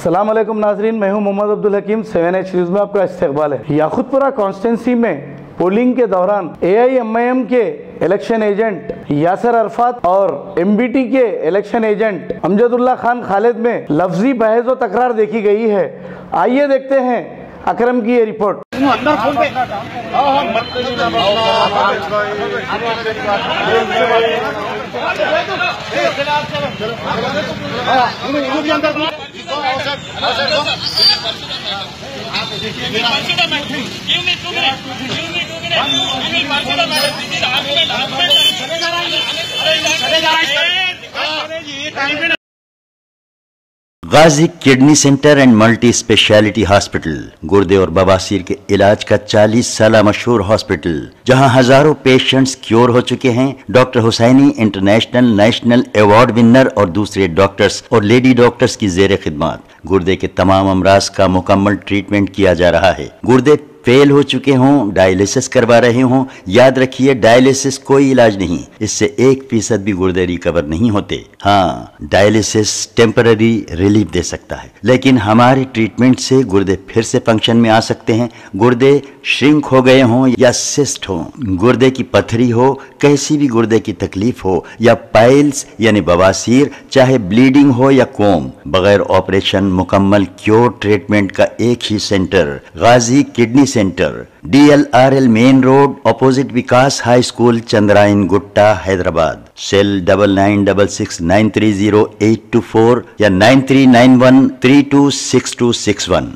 अस्सलाम वालेकुम नाजरीन, मैं हूं मोहम्मद अब्दुल हकीम। 7H न्यूज़ में आपका इस्तकबाल है। याकुतपुरा कॉन्स्टिट्यूंसी में पोलिंग के दौरान AIMIM के इलेक्शन एजेंट यासर अरफात और MBT के इलेक्शन एजेंट अमजदुल्ला खान खालिद में लफ्जी बहस व तकरार देखी गई है। आइए देखते हैं अकरम की ये report. Ghazi kidney centre and multi speciality hospital गुर्दे और बवासीर के इलाज का 40 साल मशहूर हॉस्पिटल, जहां हजारों पेशेंट्स क्योर हो चुके हैं। Doctor Husaini international national award winner और दूसरे डॉक्टर्स और लेडी डॉक्टर्स की जेर खिदमत गुर्दे के तमाम अमराज का मुकम्मल ट्रीटमेंट किया जा रहा है। गुर्दे फेल हो चुके हों, डायलिसिस करवा रहे हों, याद रखिए डायलिसिस कोई इलाज नहीं, इससे 1% भी गुर्दे रिकवर नहीं होते। हाँ, डायलिसिस टेम्पररी रिलीफ दे सकता है, लेकिन हमारे ट्रीटमेंट से गुर्दे फिर से फंक्शन में आ सकते हैं। गुर्दे श्रिंक हो गए हों या सिस्ट हो, गुर्दे की पथरी हो, कैसी भी गुर्दे की तकलीफ हो या पाइल्स यानी बवासीर, चाहे ब्लीडिंग हो या कोम, बगैर ऑपरेशन मुकम्मल क्योर ट्रीटमेंट का एक ही centre, Ghazi kidney centre, DLRL main road, opposite Vikas high school, Chandrayangutta, Hyderabad. Cell 9966930824 या 9391326261।